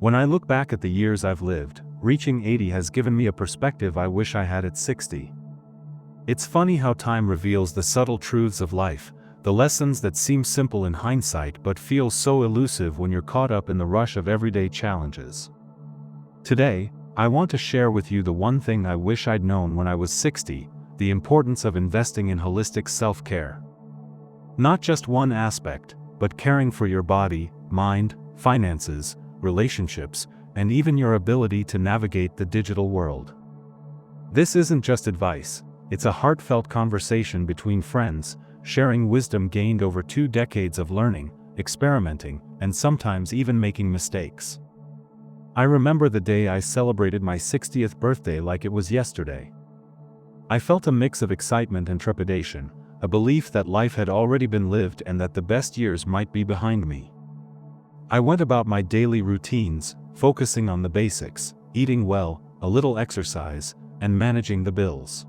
When I look back at the years I've lived, reaching 80 has given me a perspective I wish I had at 60. It's funny how time reveals the subtle truths of life, the lessons that seem simple in hindsight but feel so elusive when you're caught up in the rush of everyday challenges. Today, I want to share with you the one thing I wish I'd known when I was 60, the importance of investing in holistic self-care. Not just one aspect, but caring for your body, mind, finances, relationships, and even your ability to navigate the digital world. This isn't just advice, it's a heartfelt conversation between friends, sharing wisdom gained over 2 decades of learning, experimenting, and sometimes even making mistakes. I remember the day I celebrated my 60th birthday like it was yesterday. I felt a mix of excitement and trepidation, a belief that life had already been lived and that the best years might be behind me. I went about my daily routines, focusing on the basics, eating well, a little exercise, and managing the bills.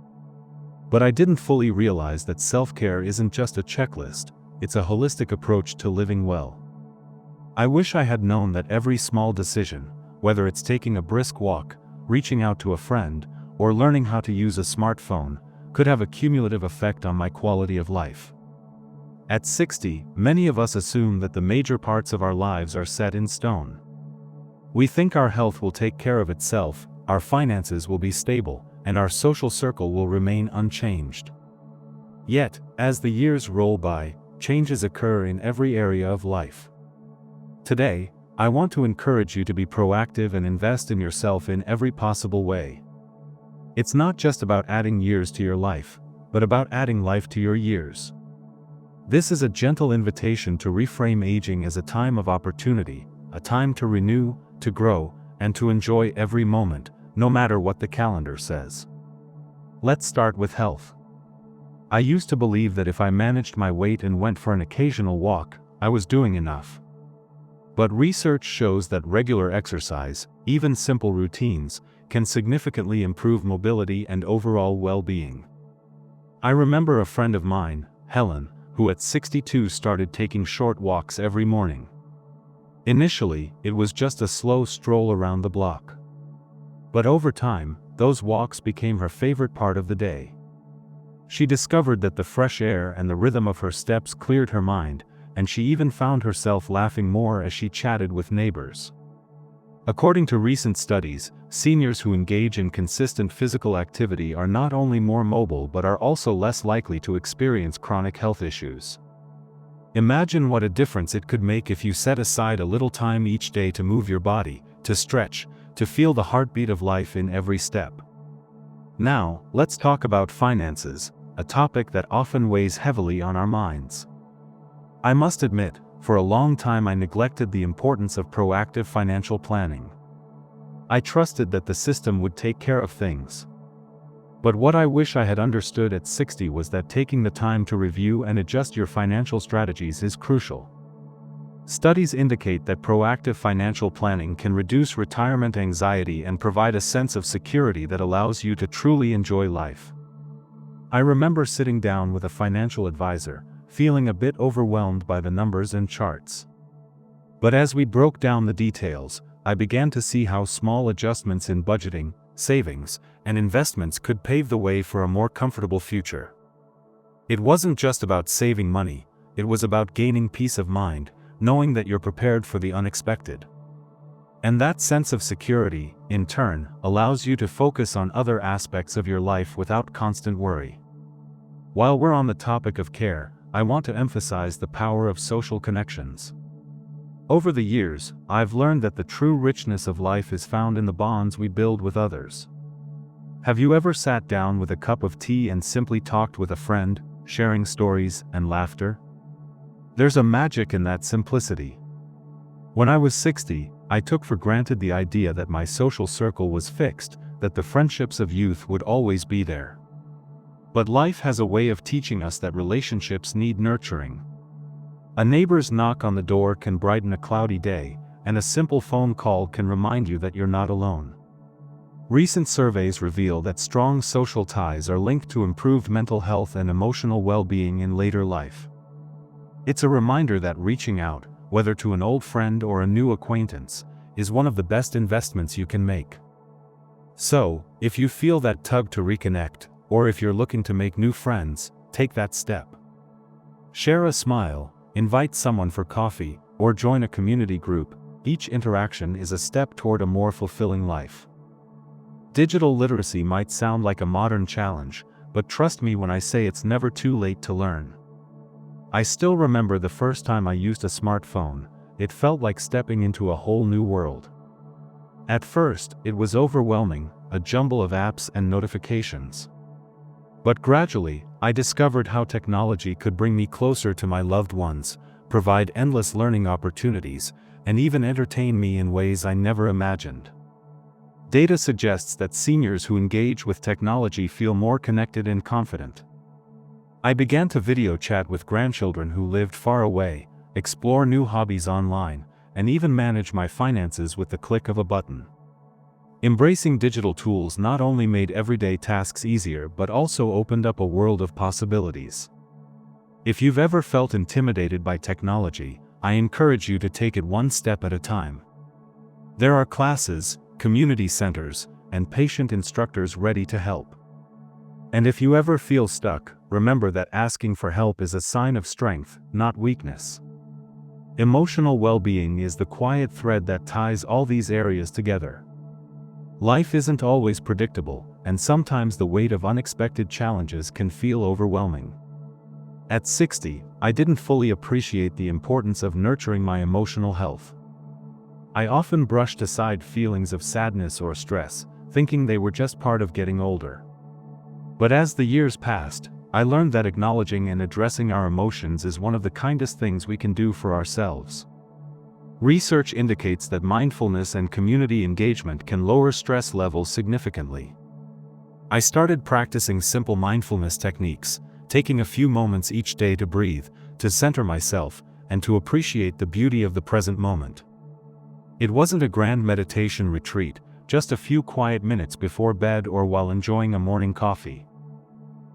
But I didn't fully realize that self-care isn't just a checklist, it's a holistic approach to living well. I wish I had known that every small decision, whether it's taking a brisk walk, reaching out to a friend, or learning how to use a smartphone, could have a cumulative effect on my quality of life. At 60, many of us assume that the major parts of our lives are set in stone. We think our health will take care of itself, our finances will be stable, and our social circle will remain unchanged. Yet, as the years roll by, changes occur in every area of life. Today, I want to encourage you to be proactive and invest in yourself in every possible way. It's not just about adding years to your life, but about adding life to your years. This is a gentle invitation to reframe aging as a time of opportunity, a time to renew, to grow, and to enjoy every moment, no matter what the calendar says. Let's start with health. I used to believe that if I managed my weight and went for an occasional walk, I was doing enough. But research shows that regular exercise, even simple routines, can significantly improve mobility and overall well-being. I remember a friend of mine, Helen, who at 62 started taking short walks every morning. Initially, it was just a slow stroll around the block. But over time, those walks became her favorite part of the day. She discovered that the fresh air and the rhythm of her steps cleared her mind, and she even found herself laughing more as she chatted with neighbors. According to recent studies, seniors who engage in consistent physical activity are not only more mobile but are also less likely to experience chronic health issues. Imagine what a difference it could make if you set aside a little time each day to move your body, to stretch, to feel the heartbeat of life in every step. Now, let's talk about finances, a topic that often weighs heavily on our minds. I must admit, for a long time I neglected the importance of proactive financial planning. I trusted that the system would take care of things. But what I wish I had understood at 60 was that taking the time to review and adjust your financial strategies is crucial. Studies indicate that proactive financial planning can reduce retirement anxiety and provide a sense of security that allows you to truly enjoy life. I remember sitting down with a financial advisor, feeling a bit overwhelmed by the numbers and charts. But as we broke down the details, I began to see how small adjustments in budgeting, savings, and investments could pave the way for a more comfortable future. It wasn't just about saving money, it was about gaining peace of mind, knowing that you're prepared for the unexpected. And that sense of security, in turn, allows you to focus on other aspects of your life without constant worry. While we're on the topic of care, I want to emphasize the power of social connections. Over the years, I've learned that the true richness of life is found in the bonds we build with others. Have you ever sat down with a cup of tea and simply talked with a friend, sharing stories and laughter? There's a magic in that simplicity. When I was 60, I took for granted the idea that my social circle was fixed, that the friendships of youth would always be there. But life has a way of teaching us that relationships need nurturing. A neighbor's knock on the door can brighten a cloudy day, and a simple phone call can remind you that you're not alone. Recent surveys reveal that strong social ties are linked to improved mental health and emotional well-being in later life. It's a reminder that reaching out, whether to an old friend or a new acquaintance, is one of the best investments you can make. So, if you feel that tug to reconnect, or if you're looking to make new friends, take that step. Share a smile, invite someone for coffee, or join a community group. Each interaction is a step toward a more fulfilling life. Digital literacy might sound like a modern challenge, but trust me when I say it's never too late to learn. I still remember the first time I used a smartphone. It felt like stepping into a whole new world. At first, it was overwhelming, a jumble of apps and notifications. But gradually, I discovered how technology could bring me closer to my loved ones, provide endless learning opportunities, and even entertain me in ways I never imagined. Data suggests that seniors who engage with technology feel more connected and confident. I began to video chat with grandchildren who lived far away, explore new hobbies online, and even manage my finances with the click of a button. Embracing digital tools not only made everyday tasks easier but also opened up a world of possibilities. If you've ever felt intimidated by technology, I encourage you to take it one step at a time. There are classes, community centers, and patient instructors ready to help. And if you ever feel stuck, remember that asking for help is a sign of strength, not weakness. Emotional well-being is the quiet thread that ties all these areas together. Life isn't always predictable, and sometimes the weight of unexpected challenges can feel overwhelming. At 60, I didn't fully appreciate the importance of nurturing my emotional health. I often brushed aside feelings of sadness or stress, thinking they were just part of getting older. But as the years passed, I learned that acknowledging and addressing our emotions is one of the kindest things we can do for ourselves. Research indicates that mindfulness and community engagement can lower stress levels significantly. I started practicing simple mindfulness techniques, taking a few moments each day to breathe, to center myself, and to appreciate the beauty of the present moment. It wasn't a grand meditation retreat, just a few quiet minutes before bed or while enjoying a morning coffee.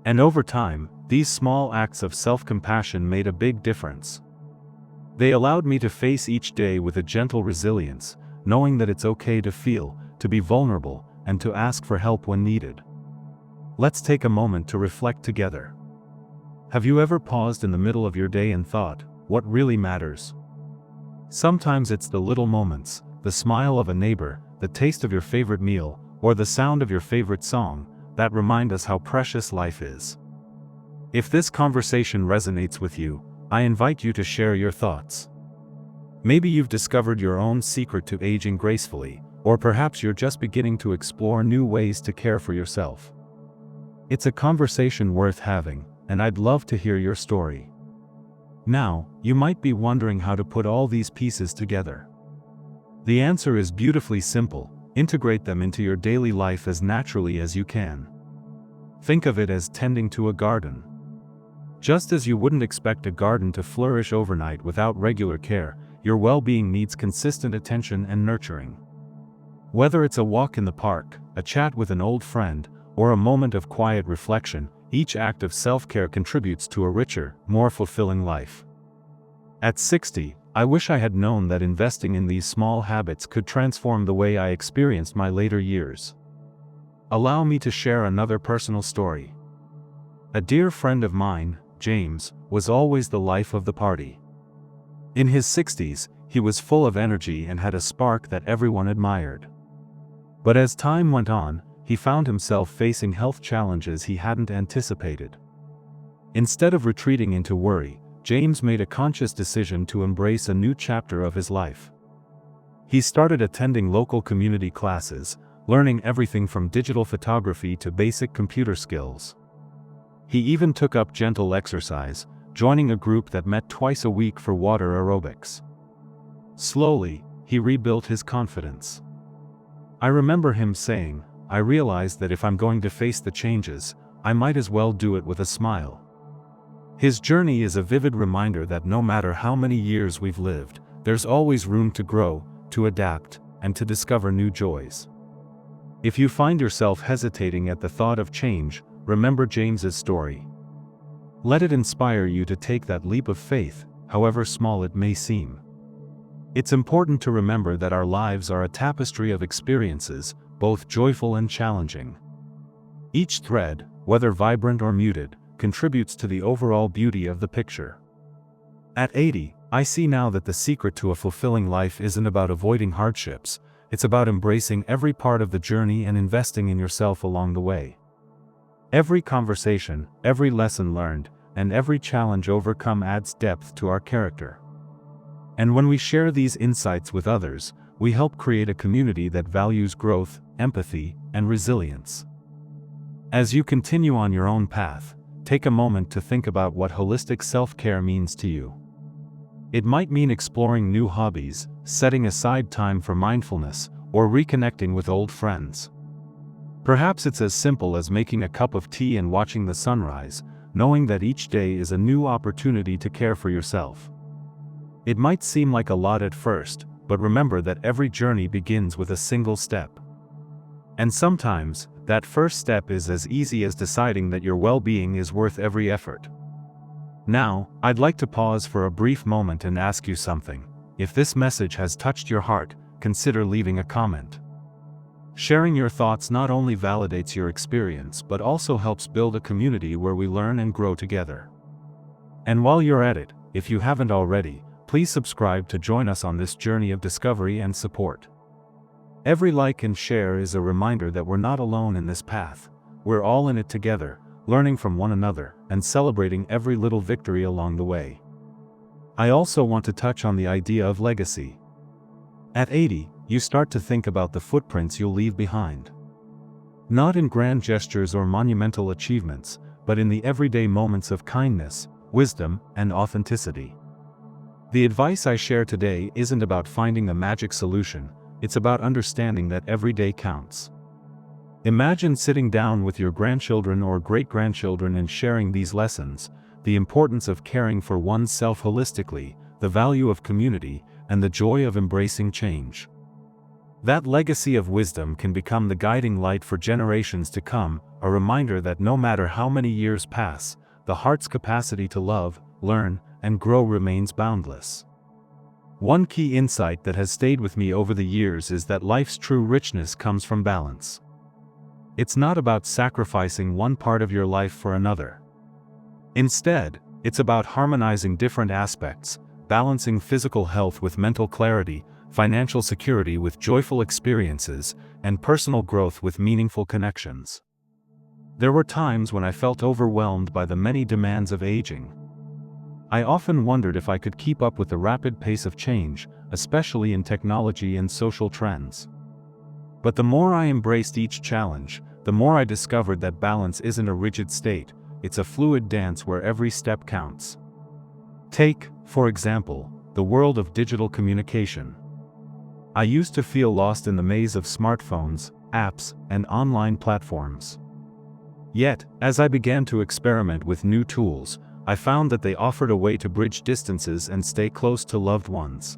And over time, these small acts of self-compassion made a big difference. They allowed me to face each day with a gentle resilience, knowing that it's okay to feel, to be vulnerable, and to ask for help when needed. Let's take a moment to reflect together. Have you ever paused in the middle of your day and thought, what really matters? Sometimes it's the little moments, the smile of a neighbor, the taste of your favorite meal, or the sound of your favorite song, that remind us how precious life is. If this conversation resonates with you, I invite you to share your thoughts. Maybe you've discovered your own secret to aging gracefully, or perhaps you're just beginning to explore new ways to care for yourself. It's a conversation worth having, and I'd love to hear your story. Now, you might be wondering how to put all these pieces together. The answer is beautifully simple: integrate them into your daily life as naturally as you can. Think of it as tending to a garden. Just as you wouldn't expect a garden to flourish overnight without regular care, your well-being needs consistent attention and nurturing. Whether it's a walk in the park, a chat with an old friend, or a moment of quiet reflection, each act of self-care contributes to a richer, more fulfilling life. At 60, I wish I had known that investing in these small habits could transform the way I experienced my later years. Allow me to share another personal story. A dear friend of mine, James, was always the life of the party. In his 60s, he was full of energy and had a spark that everyone admired. But as time went on, he found himself facing health challenges he hadn't anticipated. Instead of retreating into worry, James made a conscious decision to embrace a new chapter of his life. He started attending local community classes, learning everything from digital photography to basic computer skills. He even took up gentle exercise, joining a group that met twice a week for water aerobics. Slowly, he rebuilt his confidence. I remember him saying, "I realized that if I'm going to face the changes, I might as well do it with a smile." His journey is a vivid reminder that no matter how many years we've lived, there's always room to grow, to adapt, and to discover new joys. If you find yourself hesitating at the thought of change, remember James's story. Let it inspire you to take that leap of faith, however small it may seem. It's important to remember that our lives are a tapestry of experiences, both joyful and challenging. Each thread, whether vibrant or muted, contributes to the overall beauty of the picture. At 80, I see now that the secret to a fulfilling life isn't about avoiding hardships, it's about embracing every part of the journey and investing in yourself along the way. Every conversation, every lesson learned, and every challenge overcome adds depth to our character. And when we share these insights with others, we help create a community that values growth, empathy, and resilience. As you continue on your own path, take a moment to think about what holistic self-care means to you. It might mean exploring new hobbies, setting aside time for mindfulness, or reconnecting with old friends. Perhaps it's as simple as making a cup of tea and watching the sunrise, knowing that each day is a new opportunity to care for yourself. It might seem like a lot at first, but remember that every journey begins with a single step. And sometimes, that first step is as easy as deciding that your well-being is worth every effort. Now, I'd like to pause for a brief moment and ask you something. If this message has touched your heart, consider leaving a comment. Sharing your thoughts not only validates your experience but also helps build a community where we learn and grow together. And while you're at it, if you haven't already, please subscribe to join us on this journey of discovery and support. Every like and share is a reminder that we're not alone in this path. We're all in it together, learning from one another, and celebrating every little victory along the way. I also want to touch on the idea of legacy. At 80, you start to think about the footprints you'll leave behind. Not in grand gestures or monumental achievements, but in the everyday moments of kindness, wisdom, and authenticity. The advice I share today isn't about finding a magic solution, it's about understanding that every day counts. Imagine sitting down with your grandchildren or great-grandchildren and sharing these lessons: the importance of caring for oneself holistically, the value of community, and the joy of embracing change. That legacy of wisdom can become the guiding light for generations to come, a reminder that no matter how many years pass, the heart's capacity to love, learn, and grow remains boundless. One key insight that has stayed with me over the years is that life's true richness comes from balance. It's not about sacrificing one part of your life for another. Instead, it's about harmonizing different aspects, balancing physical health with mental clarity, financial security with joyful experiences, and personal growth with meaningful connections. There were times when I felt overwhelmed by the many demands of aging. I often wondered if I could keep up with the rapid pace of change, especially in technology and social trends. But the more I embraced each challenge, the more I discovered that balance isn't a rigid state, it's a fluid dance where every step counts. Take, for example, the world of digital communication. I used to feel lost in the maze of smartphones, apps, and online platforms. Yet, as I began to experiment with new tools, I found that they offered a way to bridge distances and stay close to loved ones.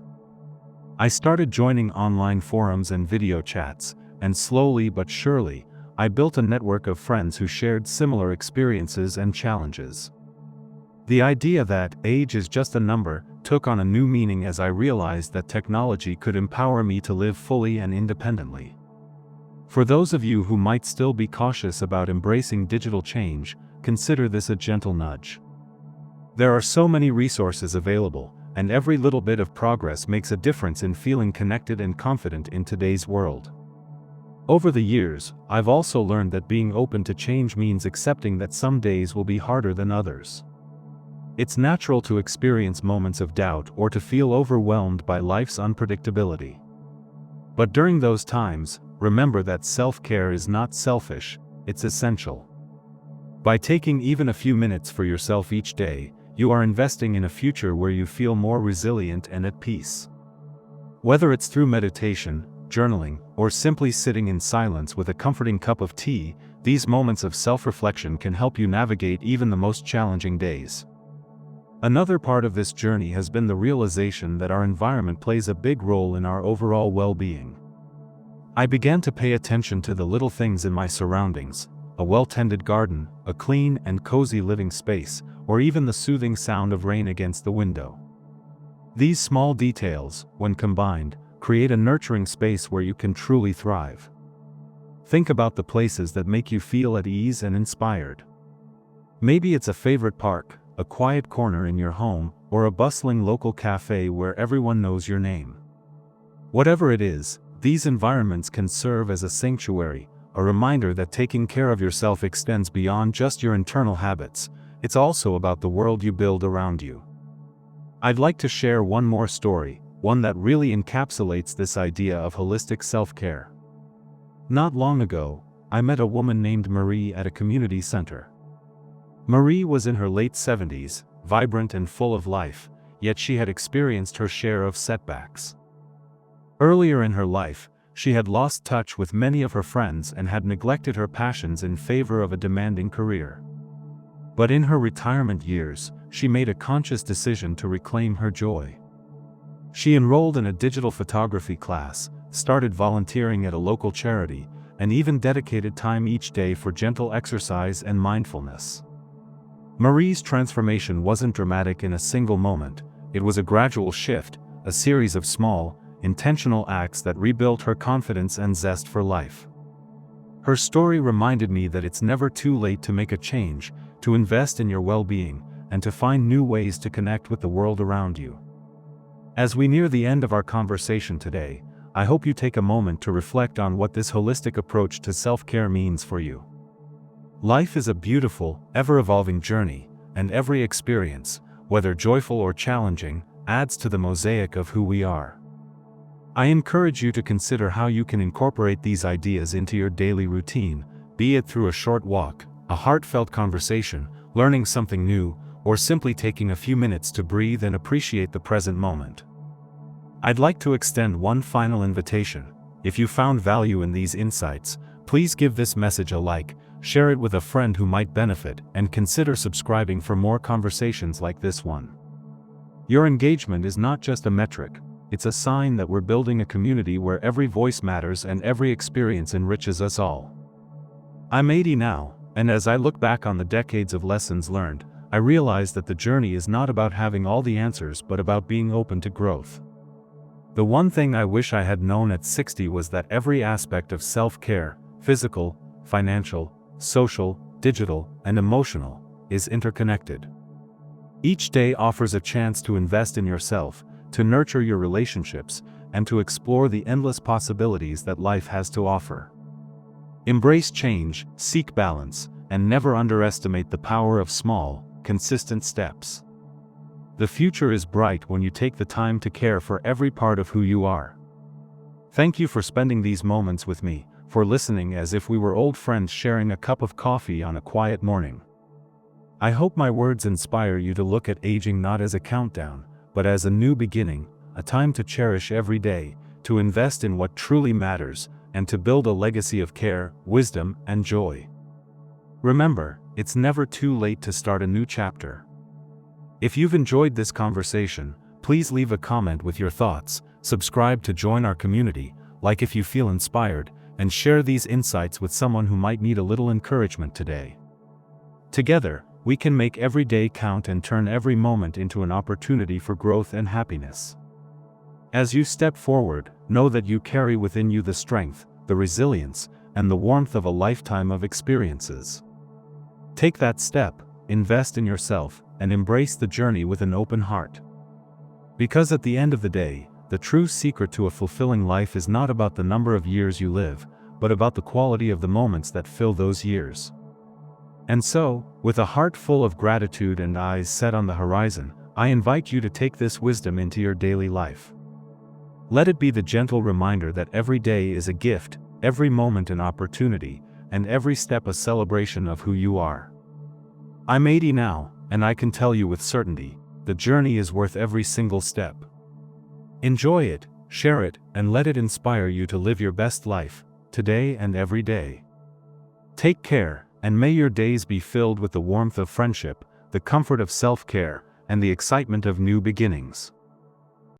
I started joining online forums and video chats, and slowly but surely, I built a network of friends who shared similar experiences and challenges. The idea that age is just a number took on a new meaning as I realized that technology could empower me to live fully and independently. For those of you who might still be cautious about embracing digital change, consider this a gentle nudge. There are so many resources available, and every little bit of progress makes a difference in feeling connected and confident in today's world. Over the years, I've also learned that being open to change means accepting that some days will be harder than others. It's natural to experience moments of doubt or to feel overwhelmed by life's unpredictability. But during those times, remember that self-care is not selfish, it's essential. By taking even a few minutes for yourself each day, you are investing in a future where you feel more resilient and at peace. Whether it's through meditation, journaling, or simply sitting in silence with a comforting cup of tea, these moments of self-reflection can help you navigate even the most challenging days. Another part of this journey has been the realization that our environment plays a big role in our overall well-being. I began to pay attention to the little things in my surroundings: a well-tended garden, a clean and cozy living space, or even the soothing sound of rain against the window. These small details, when combined, create a nurturing space where you can truly thrive. Think about the places that make you feel at ease and inspired. Maybe it's a favorite park, a quiet corner in your home, or a bustling local cafe where everyone knows your name. Whatever it is, these environments can serve as a sanctuary, a reminder that taking care of yourself extends beyond just your internal habits. It's also about the world you build around you. I'd like to share one more story, one that really encapsulates this idea of holistic self-care. Not long ago, I met a woman named Marie at a community center. Marie was in her late 70s, vibrant and full of life, yet she had experienced her share of setbacks. Earlier in her life, she had lost touch with many of her friends and had neglected her passions in favor of a demanding career. But in her retirement years, she made a conscious decision to reclaim her joy. She enrolled in a digital photography class, started volunteering at a local charity, and even dedicated time each day for gentle exercise and mindfulness. Marie's transformation wasn't dramatic in a single moment. It was a gradual shift, a series of small, intentional acts that rebuilt her confidence and zest for life. Her story reminded me that it's never too late to make a change, to invest in your well-being, and to find new ways to connect with the world around you. As we near the end of our conversation today, I hope you take a moment to reflect on what this holistic approach to self-care means for you. Life is a beautiful, ever-evolving journey, and every experience, whether joyful or challenging, adds to the mosaic of who we are. I encourage you to consider how you can incorporate these ideas into your daily routine, be it through a short walk, a heartfelt conversation, learning something new, or simply taking a few minutes to breathe and appreciate the present moment. I'd like to extend one final invitation. If you found value in these insights, please give this message a like, share it with a friend who might benefit, and consider subscribing for more conversations like this one. Your engagement is not just a metric, it's a sign that we're building a community where every voice matters and every experience enriches us all. I'm 80 now, and as I look back on the decades of lessons learned, I realize that the journey is not about having all the answers but about being open to growth. The one thing I wish I had known at 60 was that every aspect of self-care, physical, financial, social, digital, and emotional, is interconnected. Each day offers a chance to invest in yourself, to nurture your relationships, and to explore the endless possibilities that life has to offer. Embrace change, seek balance, and never underestimate the power of small, consistent steps. The future is bright when you take the time to care for every part of who you are. Thank you for spending these moments with me, for listening as if we were old friends sharing a cup of coffee on a quiet morning. I hope my words inspire you to look at aging not as a countdown, but as a new beginning, a time to cherish every day, to invest in what truly matters, and to build a legacy of care, wisdom, and joy. Remember, it's never too late to start a new chapter. If you've enjoyed this conversation, please leave a comment with your thoughts, subscribe to join our community, like if you feel inspired, and share these insights with someone who might need a little encouragement today. Together, we can make every day count and turn every moment into an opportunity for growth and happiness. As you step forward, know that you carry within you the strength, the resilience, and the warmth of a lifetime of experiences. Take that step, invest in yourself, and embrace the journey with an open heart. Because at the end of the day, the true secret to a fulfilling life is not about the number of years you live, but about the quality of the moments that fill those years. And so, with a heart full of gratitude and eyes set on the horizon, I invite you to take this wisdom into your daily life. Let it be the gentle reminder that every day is a gift, every moment an opportunity, and every step a celebration of who you are. I'm 80 now, and I can tell you with certainty, the journey is worth every single step. Enjoy it, share it, and let it inspire you to live your best life, today and every day. Take care, and may your days be filled with the warmth of friendship, the comfort of self-care, and the excitement of new beginnings.